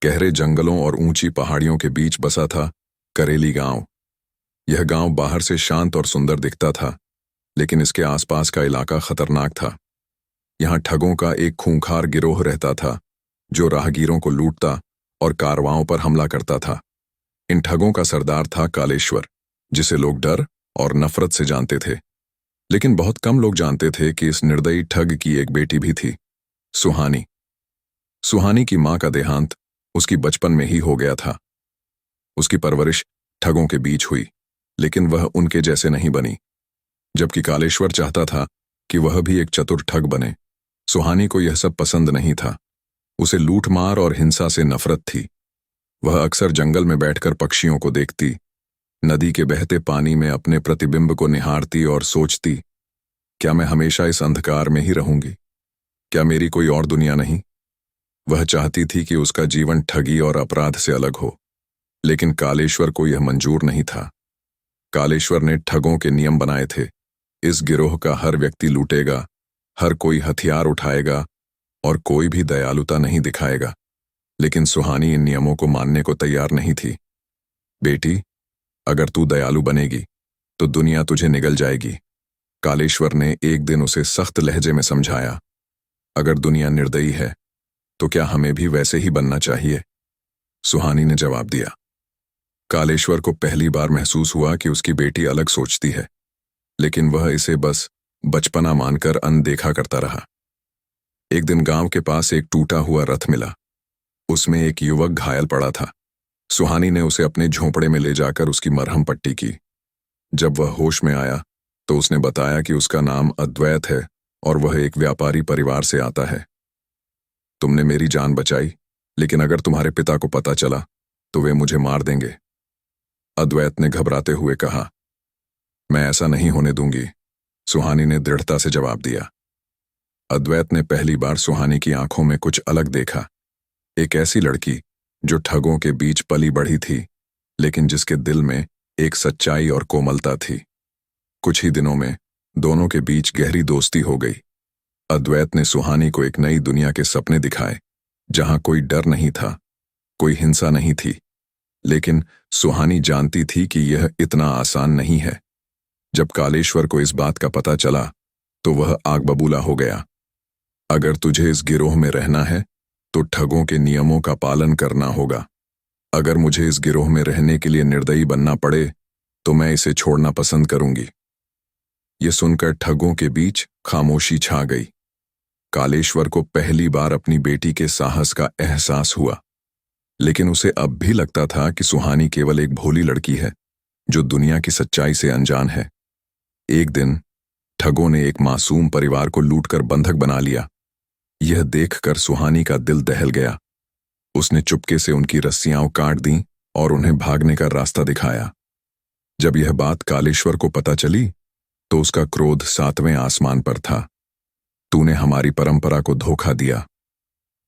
गहरे जंगलों और ऊंची पहाड़ियों के बीच बसा था करेली गांव। यह गांव बाहर से शांत और सुंदर दिखता था, लेकिन इसके आसपास का इलाका खतरनाक था। यहाँ ठगों का एक खूंखार गिरोह रहता था, जो राहगीरों को लूटता और कारवाओं पर हमला करता था। इन ठगों का सरदार था कालेश्वर, जिसे लोग डर और नफरत से जानते थे। लेकिन बहुत कम लोग जानते थे कि इस निर्दयी ठग की एक बेटी भी थी, सुहानी। सुहानी की मां का देहांत उसकी बचपन में ही हो गया था। उसकी परवरिश ठगों के बीच हुई, लेकिन वह उनके जैसे नहीं बनी। जबकि कालेश्वर चाहता था कि वह भी एक चतुर ठग बने, सुहानी को यह सब पसंद नहीं था। उसे लूटमार और हिंसा से नफरत थी। वह अक्सर जंगल में बैठकर पक्षियों को देखती, नदी के बहते पानी में अपने प्रतिबिंब को निहारती और सोचती, क्या मैं हमेशा इस अंधकार में ही रहूंगी? क्या मेरी कोई और दुनिया नहीं? वह चाहती थी कि उसका जीवन ठगी और अपराध से अलग हो, लेकिन कालेश्वर को यह मंजूर नहीं था। कालेश्वर ने ठगों के नियम बनाए थे। इस गिरोह का हर व्यक्ति लूटेगा, हर कोई हथियार उठाएगा और कोई भी दयालुता नहीं दिखाएगा। लेकिन सुहानी इन नियमों को मानने को तैयार नहीं थी। बेटी, अगर तू दयालु बनेगी तो दुनिया तुझे निगल जाएगी, कालेश्वर ने एक दिन उसे सख्त लहजे में समझाया। अगर दुनिया निर्दयी है तो क्या हमें भी वैसे ही बनना चाहिए? सुहानी ने जवाब दिया। कालेश्वर को पहली बार महसूस हुआ कि उसकी बेटी अलग सोचती है, लेकिन वह इसे बस बचपना मानकर अनदेखा करता रहा। एक दिन गांव के पास एक टूटा हुआ रथ मिला। उसमें एक युवक घायल पड़ा था। सुहानी ने उसे अपने झोंपड़े में ले जाकर उसकी मरहम पट्टी की। जब वह होश में आया तो उसने बताया कि उसका नाम अद्वैत है और वह एक व्यापारी परिवार से आता है। तुमने मेरी जान बचाई, लेकिन अगर तुम्हारे पिता को पता चला तो वे मुझे मार देंगे, अद्वैत ने घबराते हुए कहा। मैं ऐसा नहीं होने दूंगी, सुहानी ने दृढ़ता से जवाब दिया। अद्वैत ने पहली बार सुहानी की आंखों में कुछ अलग देखा। एक ऐसी लड़की जो ठगों के बीच पली बढ़ी थी, लेकिन जिसके दिल में एक सच्चाई और कोमलता थी। कुछ ही दिनों में दोनों के बीच गहरी दोस्ती हो गई। अद्वैत ने सुहानी को एक नई दुनिया के सपने दिखाए, जहां कोई डर नहीं था, कोई हिंसा नहीं थी। लेकिन सुहानी जानती थी कि यह इतना आसान नहीं है। जब कालेश्वर को इस बात का पता चला तो वह आग बबूला हो गया। अगर तुझे इस गिरोह में रहना है तो ठगों के नियमों का पालन करना होगा। अगर मुझे इस गिरोह में रहने के लिए निर्दयी बनना पड़े तो मैं इसे छोड़ना पसंद करूंगी। ये सुनकर ठगों के बीच खामोशी छा गई। कालेश्वर को पहली बार अपनी बेटी के साहस का एहसास हुआ, लेकिन उसे अब भी लगता था कि सुहानी केवल एक भोली लड़की है जो दुनिया की सच्चाई से अनजान है। एक दिन ठगों ने एक मासूम परिवार को लूटकर बंधक बना लिया। यह देखकर सुहानी का दिल दहल गया। उसने चुपके से उनकी रस्सियां काट दी और उन्हें भागने का रास्ता दिखाया। जब यह बात कालेश्वर को पता चली तो उसका क्रोध 7वें आसमान पर था। तूने हमारी परंपरा को धोखा दिया।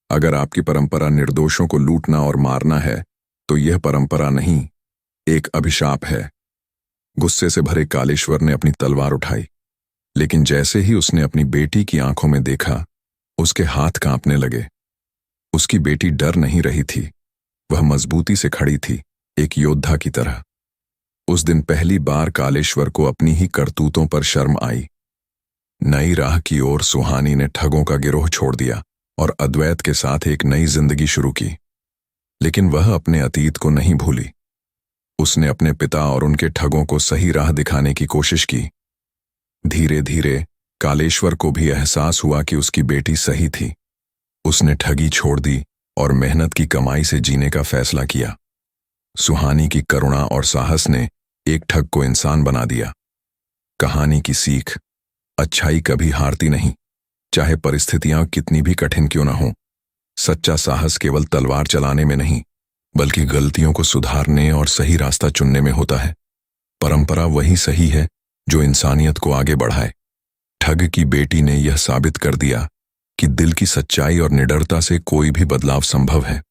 अगर आपकी परंपरा निर्दोषों को लूटना और मारना है तो यह परंपरा नहीं, एक अभिशाप है। गुस्से से भरे कालेश्वर ने अपनी तलवार उठाई, लेकिन जैसे ही उसने अपनी बेटी की आंखों में देखा, उसके हाथ कांपने लगे। उसकी बेटी डर नहीं रही थी, वह मजबूती से खड़ी थी, एक योद्धा की तरह। उस दिन पहली बार कालेश्वर को अपनी ही करतूतों पर शर्म आई। नई राह की ओर सुहानी ने ठगों का गिरोह छोड़ दिया और अद्वैत के साथ एक नई जिंदगी शुरू की। लेकिन वह अपने अतीत को नहीं भूली। उसने अपने पिता और उनके ठगों को सही राह दिखाने की कोशिश की। धीरे धीरे कालेश्वर को भी एहसास हुआ कि उसकी बेटी सही थी। उसने ठगी छोड़ दी और मेहनत की कमाई से जीने का फैसला किया। सुहानी की करुणा और साहस ने एक ठग को इंसान बना दिया। कहानी की सीख, अच्छाई कभी हारती नहीं, चाहे परिस्थितियां कितनी भी कठिन क्यों ना हो। सच्चा साहस केवल तलवार चलाने में नहीं, बल्कि गलतियों को सुधारने और सही रास्ता चुनने में होता है। परंपरा वही सही है जो इंसानियत को आगे बढ़ाए। ठग की बेटी ने यह साबित कर दिया कि दिल की सच्चाई और निडरता से कोई भी बदलाव संभव है।